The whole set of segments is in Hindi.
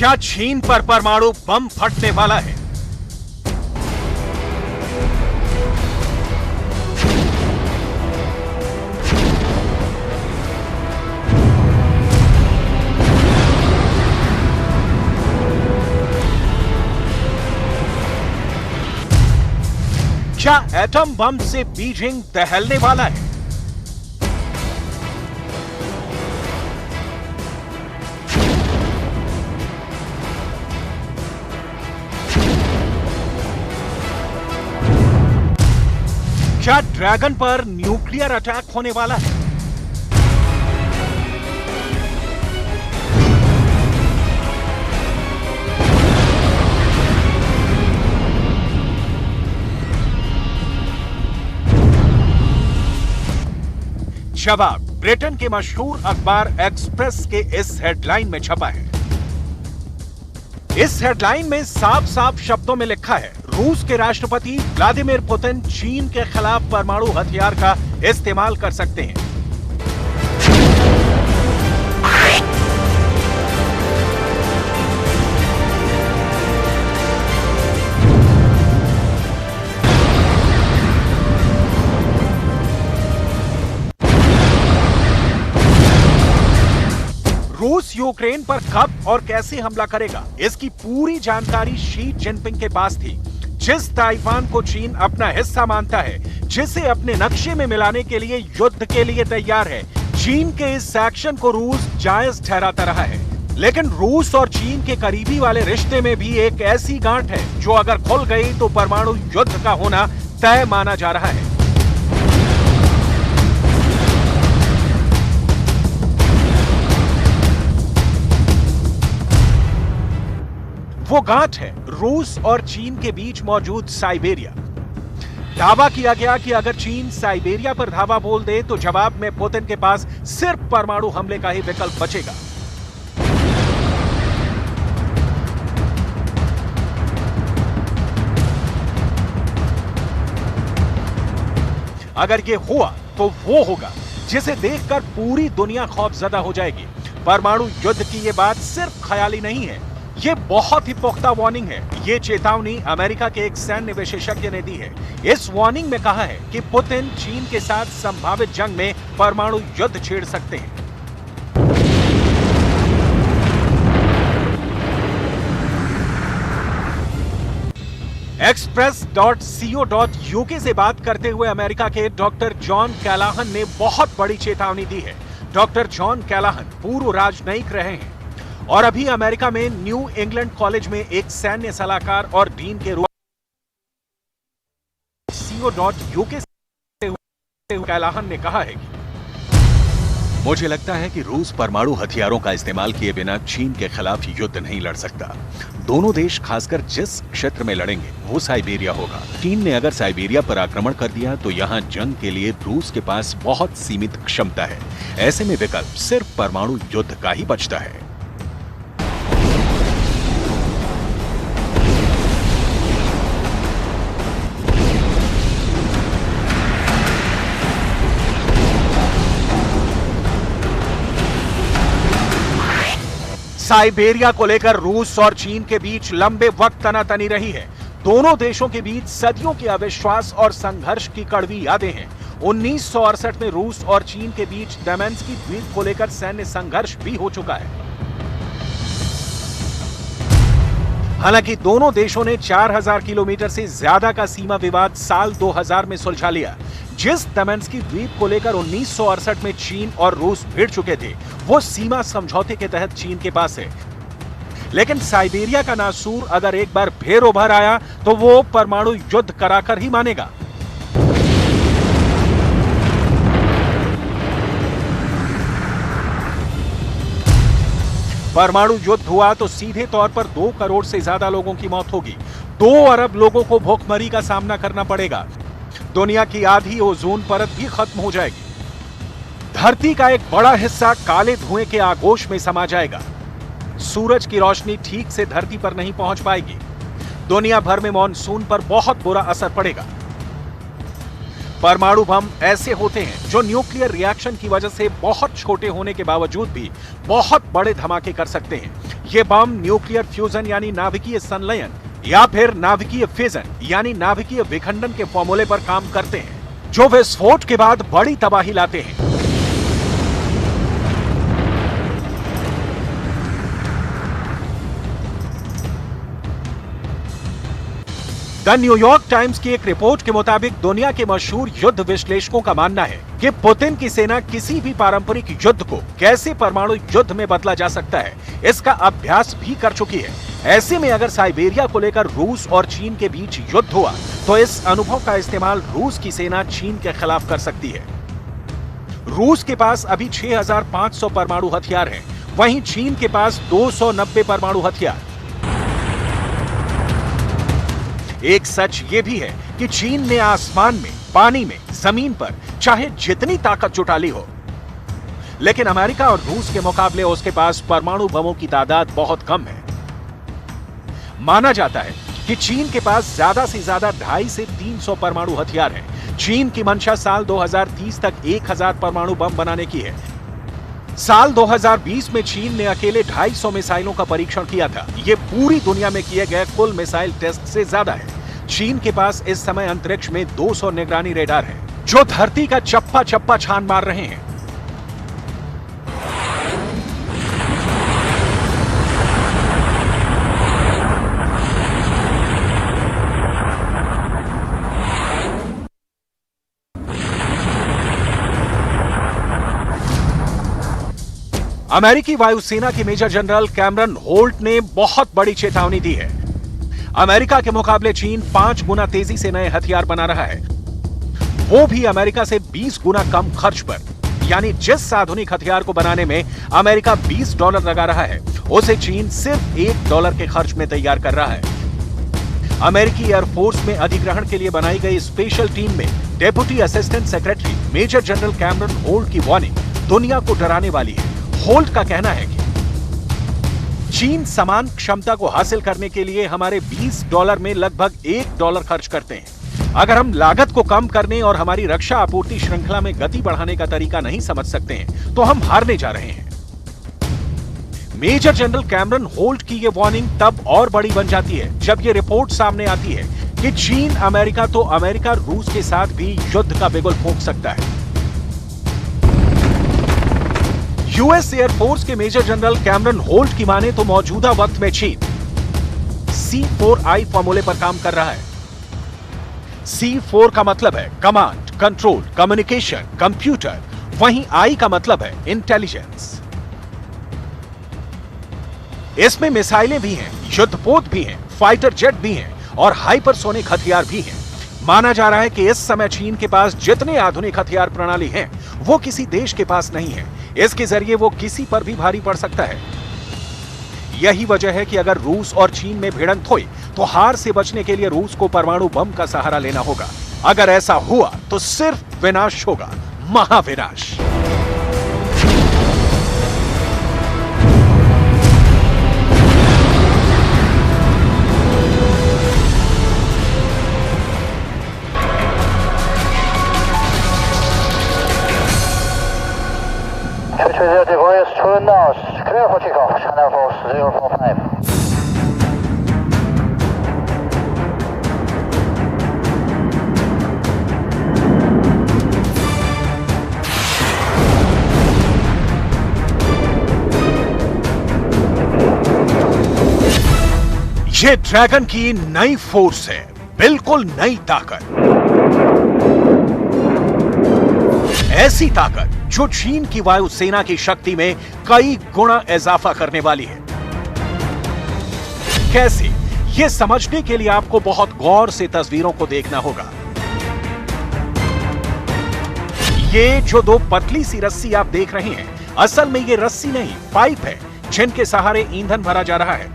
क्या चीन पर परमाणु बम फटने वाला है? क्या एटम बम से बीजिंग दहलने वाला है? क्या ड्रैगन पर न्यूक्लियर अटैक होने वाला है? जवाब ब्रिटेन के मशहूर अखबार एक्सप्रेस के इस हेडलाइन में छपा है। इस हेडलाइन में साफ साफ शब्दों में लिखा है, रूस के राष्ट्रपति व्लादिमीर पुतिन चीन के खिलाफ परमाणु हथियार का इस्तेमाल कर सकते हैं। रूस यूक्रेन पर कब और कैसे हमला करेगा, इसकी पूरी जानकारी शी जिनपिंग के पास थी। जिस ताइवान को चीन अपना हिस्सा मानता है, जिसे अपने नक्शे में मिलाने के लिए युद्ध के लिए तैयार है, चीन के इस एक्शन को रूस जायज ठहराता रहा है। लेकिन रूस और चीन के करीबी वाले रिश्ते में भी एक ऐसी गांठ है जो अगर खुल गई तो परमाणु युद्ध का होना तय माना जा रहा है। वो गांठ है रूस और चीन के बीच मौजूद साइबेरिया। दावा किया गया कि अगर चीन साइबेरिया पर धावा बोल दे तो जवाब में पुतिन के पास सिर्फ परमाणु हमले का ही विकल्प बचेगा। अगर ये हुआ तो वो होगा जिसे देखकर पूरी दुनिया खौफजदा हो जाएगी। परमाणु युद्ध की ये बात सिर्फ ख्याली नहीं है, ये बहुत ही पुख्ता वार्निंग है। ये चेतावनी अमेरिका के एक सैन्य विशेषज्ञ ने दी है। इस वार्निंग में कहा है कि पुतिन चीन के साथ संभावित जंग में परमाणु युद्ध छेड़ सकते हैं। Express.co.uk से बात करते हुए अमेरिका के डॉक्टर जॉन कैलाहन ने बहुत बड़ी चेतावनी दी है। डॉक्टर जॉन कैलाहन पूर्व राजनयिक रहे हैं और अभी अमेरिका में न्यू इंग्लैंड कॉलेज में एक सैन्य सलाहकार और डीन के रूप .co.uk से कैलाहन ने कहा है कि मुझे लगता है कि रूस परमाणु हथियारों का इस्तेमाल किए बिना चीन के खिलाफ युद्ध नहीं लड़ सकता। दोनों देश खासकर जिस क्षेत्र में लड़ेंगे वो साइबेरिया होगा। चीन ने अगर साइबेरिया पर आक्रमण कर दिया तो यहाँ जंग के लिए रूस के पास बहुत सीमित क्षमता है। ऐसे में विकल्प सिर्फ परमाणु युद्ध का ही बचता है। साइबेरिया को लेकर रूस और चीन के बीच लंबे वक्त तनातनी रही है। दोनों देशों के बीच सदियों के अविश्वास और संघर्ष की कड़वी यादें हैं। 1968 में रूस और चीन के बीच डेमेंस्की द्वीप को लेकर सैन्य संघर्ष भी हो चुका है। हालांकि दोनों देशों ने 4000 किलोमीटर से ज्यादा का सीमा विवाद साल 2000 में सुलझा लिया। जिस डेमेंस्की द्वीप को लेकर 1968 में चीन और रूस भिड़ चुके थे, वो सीमा समझौते के तहत चीन के पास है। लेकिन साइबेरिया का नासूर अगर एक बार फिर उभर आया तो वो परमाणु युद्ध कराकर ही मानेगा। परमाणु युद्ध हुआ तो सीधे तौर पर 2 करोड़ से ज्यादा लोगों की मौत होगी। 2 अरब लोगों को भूखमरी का सामना करना पड़ेगा। दुनिया की आधी ओजोन परत भी खत्म हो जाएगी। धरती का एक बड़ा हिस्सा काले धुएं के आगोश में समा जाएगा। सूरज की रोशनी ठीक से धरती पर नहीं पहुंच पाएगी। दुनिया भर में मॉनसून पर बहुत बुरा असर पड़ेगा। परमाणु बम ऐसे होते हैं जो न्यूक्लियर रिएक्शन की वजह से बहुत छोटे होने के बावजूद भी बहुत बड़े धमाके कर सकते हैं। ये बम न्यूक्लियर फ्यूजन यानी नाभिकीय संलयन या फिर नाभिकीय फिजन यानी नाभिकीय विखंडन के फॉर्मूले पर काम करते हैं, जो विस्फोट के बाद बड़ी तबाही लाते हैं। द न्यूयॉर्क टाइम्स की एक रिपोर्ट के मुताबिक दुनिया के मशहूर युद्ध विश्लेषकों का मानना है कि पुतिन की सेना किसी भी पारंपरिक युद्ध को कैसे परमाणु युद्ध में बदला जा सकता है, इसका अभ्यास भी कर चुकी है। ऐसे में अगर साइबेरिया को लेकर रूस और चीन के बीच युद्ध हुआ तो इस अनुभव का इस्तेमाल रूस की सेना चीन के खिलाफ कर सकती है। रूस के पास अभी 6500 परमाणु हथियार हैं, वहीं चीन के पास 290 परमाणु हथियार। एक सच ये भी है कि चीन ने आसमान में, पानी में, जमीन पर चाहे जितनी ताकत जुटा ली हो, लेकिन अमेरिका और रूस के मुकाबले उसके पास परमाणु बमों की तादाद बहुत कम है। माना जाता है कि चीन के पास ज्यादा से ज्यादा 250 से 300 परमाणु हथियार हैं। चीन की मंशा साल 2030 तक 1000 परमाणु बम बनाने की है। साल 2020 में चीन ने अकेले 250 मिसाइलों का परीक्षण किया था। यह पूरी दुनिया में किए गए कुल मिसाइल टेस्ट से ज्यादा है। चीन के पास इस समय अंतरिक्ष में 200 निगरानी रेडार हैं, जो धरती का चप्पा चप्पा छान मार रहे हैं। अमेरिकी वायुसेना के मेजर जनरल कैमरन होल्ट ने बहुत बड़ी चेतावनी दी है। अमेरिका के मुकाबले चीन 5 गुना तेजी से नए हथियार बना रहा है, वो भी अमेरिका से 20 गुना कम खर्च पर। यानी जिस आधुनिक हथियार को बनाने में अमेरिका $20 लगा रहा है, उसे चीन सिर्फ $1 के खर्च में तैयार कर रहा है। अमेरिकी एयरफोर्स में अधिग्रहण के लिए बनाई गई स्पेशल टीम में deputy assistant secretary major general Cameron Holt की वार्निंग दुनिया को डराने वाली है। होल्ट का कहना है कि चीन समान क्षमता को हासिल करने के लिए हमारे $20 में लगभग $1 खर्च करते हैं। अगर हम लागत को कम करने और हमारी रक्षा आपूर्ति श्रृंखला में गति बढ़ाने का तरीका नहीं समझ सकते हैं, तो हम हारने जा रहे हैं। मेजर जनरल कैमरन होल्ट की यह वार्निंग तब और बड़ी बन जाती है जब यह रिपोर्ट सामने आती है कि चीन अमेरिका तो अमेरिका रूस के साथ भी युद्ध का बिगुल फूंक सकता है। यूएस एयरफोर्स के मेजर जनरल कैमरन होल्ट की माने तो मौजूदा वक्त में चीन C4I फॉर्मूले पर काम कर रहा है। C4 का मतलब है कमांड, कंट्रोल, कम्युनिकेशन, कंप्यूटर, वहीं I का मतलब है इंटेलिजेंस। इसमें मिसाइलें भी हैं, युद्धपोत भी हैं, फाइटर जेट भी हैं और हाइपरसोनिक हथियार भी हैं। माना जा रहा है कि इस समय चीन के पास जितने आधुनिक हथियार प्रणाली हैं, वो किसी देश के पास नहीं है। इसके जरिए वो किसी पर भी भारी पड़ सकता है। यही वजह है कि अगर रूस और चीन में भिड़ंत हुई तो हार से बचने के लिए रूस को परमाणु बम का सहारा लेना होगा। अगर ऐसा हुआ तो सिर्फ विनाश होगा, महाविनाश। Clear for takeoff, Channel Force 045. ये ड्रैगन की नई फोर्स है, बिल्कुल नई ताकत। ऐसी ताकत जो चीन की वायुसेना की शक्ति में कई गुना इजाफा करने वाली है। कैसे? यह समझने के लिए आपको बहुत गौर से तस्वीरों को देखना होगा। ये जो दो पतली सी रस्सी आप देख रहे हैं, असल में ये रस्सी नहीं, पाइप है जिनके सहारे ईंधन भरा जा रहा है।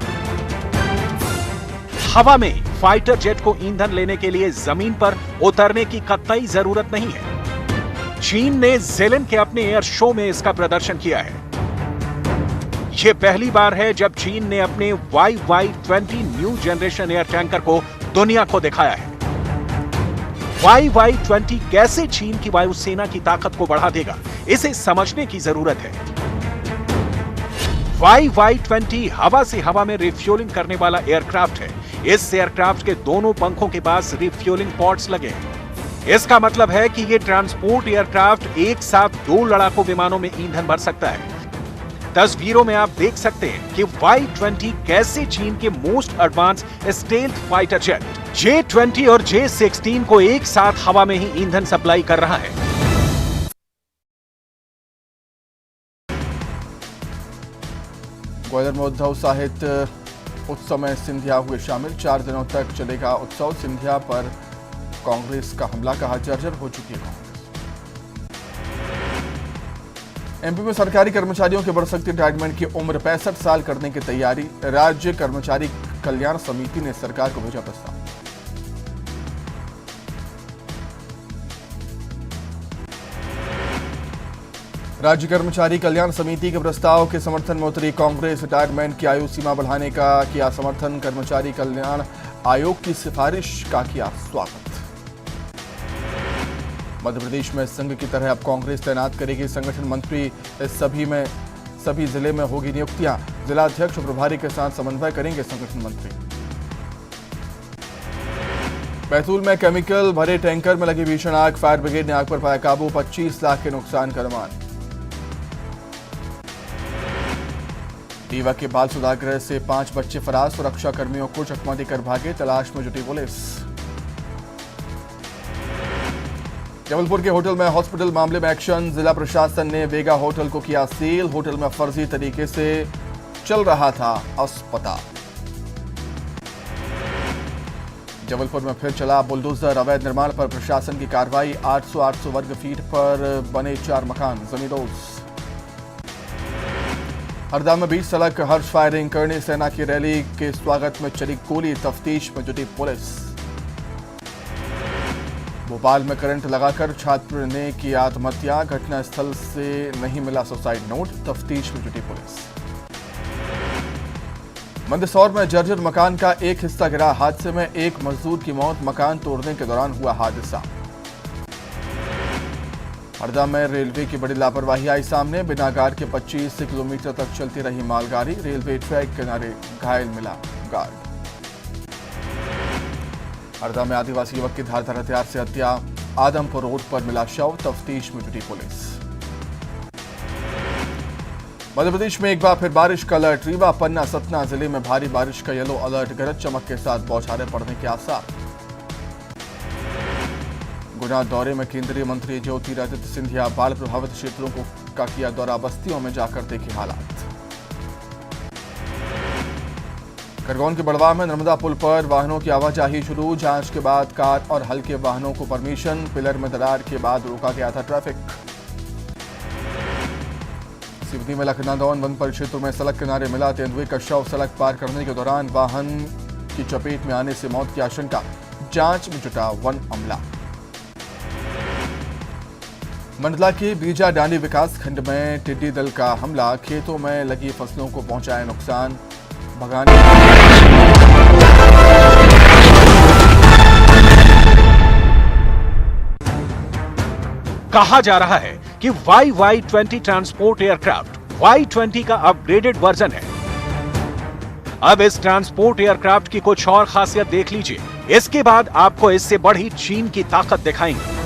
हवा में ही फाइटर जेट को ईंधन लेने के लिए जमीन पर उतरने की कतई जरूरत नहीं है। चीन ने ज़ेलेन के अपने एयर शो में इसका प्रदर्शन किया है। यह पहली बार है जब चीन ने अपने YY-20 new generation air tanker को दुनिया को दिखाया है। YY-20 कैसे चीन की वायुसेना की ताकत को बढ़ा देगा, इसे समझने की जरूरत है। YY-20 हवा से हवा में रिफ्यूलिंग करने वाला एयरक्राफ्ट है। इस एयरक्राफ्ट के दोनों पंखों के पास रिफ्यूलिंग पॉड्स लगे हैं। इसका मतलब है कि ये ट्रांसपोर्ट एयरक्राफ्ट एक साथ 2 लड़ाकू विमानों में ईंधन भर सकता है। तस्वीरों में आप देख सकते हैं कि Y-20 कैसे चीन के most advance stealth fighter jet J-20 और J-16 को एक साथ हवा में ही ईंधन सप्लाई कर रहा है। ग्वालियर में उद्धव साहित्य उत्सव में सिंधिया हुए शामिल। 4 दिनों तक चलेगा उत्सव। सिंधिया पर कांग्रेस का हमला, कहा जर्जर हो चुकी है कांग्रेस। एमपी में सरकारी कर्मचारियों के बढ़ सकती रिटायरमेंट की उम्र 65 साल करने की तैयारी। राज्य कर्मचारी कल्याण समिति ने सरकार को भेजा प्रस्ताव। राज्य कर्मचारी कल्याण समिति के प्रस्ताव के समर्थन में उतरी कांग्रेस। रिटायरमेंट की आयु सीमा बढ़ाने का किया समर्थन। कर्मचारी कल्याण आयोग की सिफारिश का किया स्वागत। मध्य प्रदेश में संघ की तरह अब कांग्रेस तैनात करेगी संगठन मंत्री। इस सभी जिले में होगी नियुक्तियां। जिलाध्यक्ष और प्रभारी के साथ समन्वय करेंगे संगठन मंत्री। बैतूल में केमिकल भरे टैंकर में लगी भीषण आग। फायर ब्रिगेड ने आग पर पाया काबू। 25 लाख के नुकसान का अनुमान। रीवा के बाल सुधारगृह से 5 बच्चे फरार। सुरक्षा कर्मियों को चकमा देकर भागे। तलाश में जुटी पुलिस। जबलपुर के होटल में हॉस्पिटल मामले में एक्शन। जिला प्रशासन ने वेगा होटल को किया सील। होटल में फर्जी तरीके से चल रहा था अस्पताल। जबलपुर में फिर चला बुलडोजर। अवैध निर्माण पर प्रशासन की कार्रवाई। 800 वर्ग फीट पर बने 4 मकान जमींदोज। हरदा में बीच सड़क हर्ष फायरिंग। करणी सेना की रैली के स्वागत में चली गोली। तफ्तीश में जुटी पुलिस। भोपाल में करंट लगाकर छात्र ने की आत्महत्या। घटनास्थल से नहीं मिला सुसाइड नोट। तफ्तीश में जुटी पुलिस। मंदसौर में जर्जर मकान का एक हिस्सा गिरा। हादसे में एक मजदूर की मौत। मकान तोड़ने के दौरान हुआ हादसा। हरदा में रेलवे की बड़ी लापरवाही आई सामने। बिना गार्ड के 25 किलोमीटर तक चलती रही मालगाड़ी। रेलवे ट्रैक किनारे घायल मिला गार्ड। हरदा में आदिवासी युवक की धारदार हथियार से हत्या। आदमपुर रोड पर मिला शव। तफ्तीश में जुटी पुलिस। मध्य प्रदेश में एक बार फिर बारिश का अलर्ट। रीवा, पन्ना, सतना जिले में भारी बारिश का येलो अलर्ट। गरज चमक के साथ बौछारें पड़ने के आसार। गुना दौरे में केंद्रीय मंत्री ज्योतिरादित्य सिंधिया। बाढ़ प्रभावित क्षेत्रों का किया दौरा। बस्तियों में जाकर देखे हालात। खरगोन के बड़वा में नर्मदा पुल पर वाहनों की आवाजाही शुरू। जांच के बाद कार और हल्के वाहनों को परमिशन। पिलर में दरार के बाद रोका गया था ट्रैफिक। सिवनी में लखनादौन वन परिक्षेत्र में सड़क किनारे मिला तेंदुए का शव। सड़क पार करने के दौरान वाहन की चपेट में आने से मौत की आशंका। जांच में जुटा वन अमला। मंडला के बीजा डांडी विकास खंड में टिड्डी दल का हमला। खेतों में लगी फसलों को पहुंचाया नुकसान। भगाने कहा जा रहा है कि YY-20 ट्रांसपोर्ट एयरक्राफ्ट Y-20 का अपग्रेडेड वर्जन है। अब इस ट्रांसपोर्ट एयरक्राफ्ट की कुछ और खासियत देख लीजिए। इसके बाद आपको इससे बढ़ी चीन की ताकत दिखाएंगे।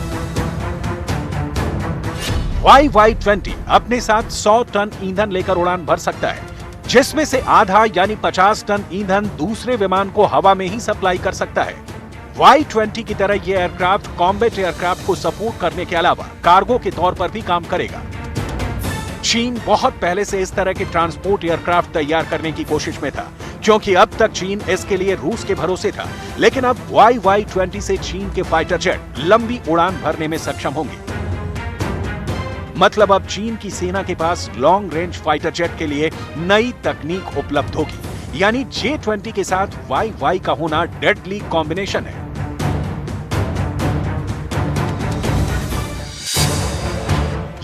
YY-20 अपने साथ 100 टन ईंधन लेकर उड़ान भर सकता है, जिसमें से आधा यानी 50 टन ईंधन दूसरे विमान को हवा में ही सप्लाई कर सकता है। Y-20 की तरह यह एयरक्राफ्ट कॉम्बैट एयरक्राफ्ट को सपोर्ट करने के अलावा कार्गो के तौर पर भी काम करेगा। चीन बहुत पहले से इस तरह के ट्रांसपोर्ट एयरक्राफ्ट तैयार करने की कोशिश में था, क्योंकि अब तक चीन इसके लिए रूस के भरोसे था। लेकिन अब YY-20 से चीन के फाइटर जेट लंबी उड़ान भरने में सक्षम होंगे। मतलब अब चीन की सेना के पास लॉन्ग रेंज फाइटर जेट के लिए नई तकनीक उपलब्ध होगी। यानी J-20 के साथ YY का होना डेडली कॉम्बिनेशन है।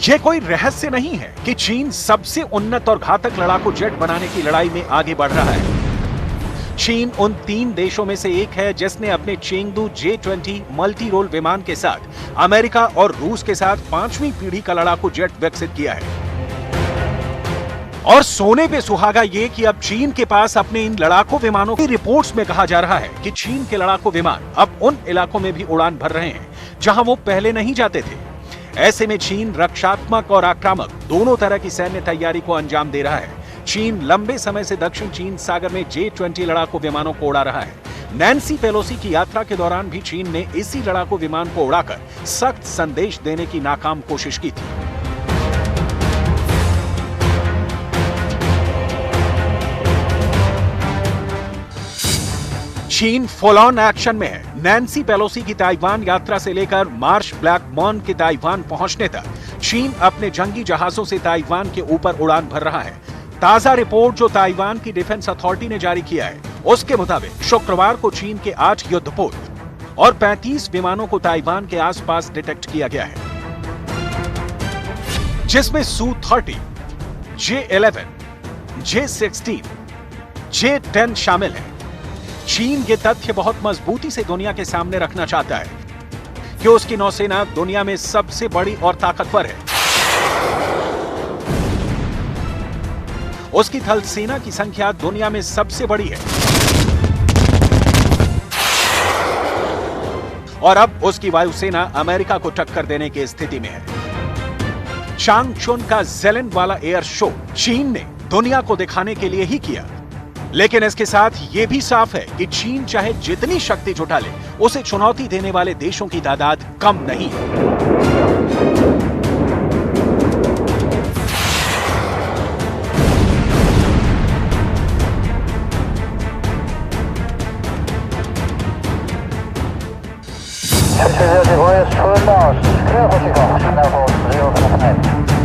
यह कोई रहस्य नहीं है कि चीन सबसे उन्नत और घातक लड़ाकू जेट बनाने की लड़ाई में आगे बढ़ रहा है। चीन उन 3 देशों में से एक है जिसने अपने चेंगडू J-20 मल्टी रोल विमान के साथ अमेरिका और रूस के साथ 5वीं पीढ़ी का लड़ाकू जेट विकसित किया है। और सोने पे सुहागा ये कि अब चीन के पास अपने इन लड़ाकू विमानों की रिपोर्ट्स में कहा जा रहा है कि चीन के लड़ाकू विमान अब उन इलाकों में भी उड़ान भर रहे हैं जहां वो पहले नहीं जाते थे। ऐसे में चीन रक्षात्मक और आक्रामक दोनों तरह की सैन्य तैयारी को अंजाम दे रहा है। चीन लंबे समय से दक्षिण चीन सागर में J-20 लड़ाकू विमानों को उड़ा रहा है। नैन्सी पेलोसी की यात्रा के दौरान भी चीन ने इसी लड़ाकू विमान को उड़ाकर सख्त संदेश देने की नाकाम कोशिश की थी। चीन फुल ऑन एक्शन में है। नैन्सी पेलोसी की ताइवान यात्रा से लेकर मार्श ब्लैकबर्न के ताइवान पहुंचने तक चीन अपने जंगी जहाजों से ताइवान के ऊपर उड़ान भर रहा है। ताजा रिपोर्ट जो ताइवान की डिफेंस अथॉरिटी ने जारी किया है, उसके मुताबिक शुक्रवार को चीन के 8 युद्धपोत और 35 विमानों को ताइवान के आसपास डिटेक्ट किया गया है, जिसमें Su-30, J-11, J-16, J-10 शामिल है। चीन ये तथ्य बहुत मजबूती से दुनिया के सामने रखना चाहता है कि उसकी नौसेना दुनिया में सबसे बड़ी और ताकतवर है। उसकी थल सेना की संख्या दुनिया में सबसे बड़ी है और अब उसकी वायुसेना अमेरिका को टक्कर देने की स्थिति में है। चांगचुन का ज़ेलेन वाला एयर शो चीन ने दुनिया को दिखाने के लिए ही किया, लेकिन इसके साथ यह भी साफ है कि चीन चाहे जितनी शक्ति जुटा ले, उसे चुनौती देने वाले देशों की तादाद कम नहीं है। Clear for takeoff, Channel 4 045.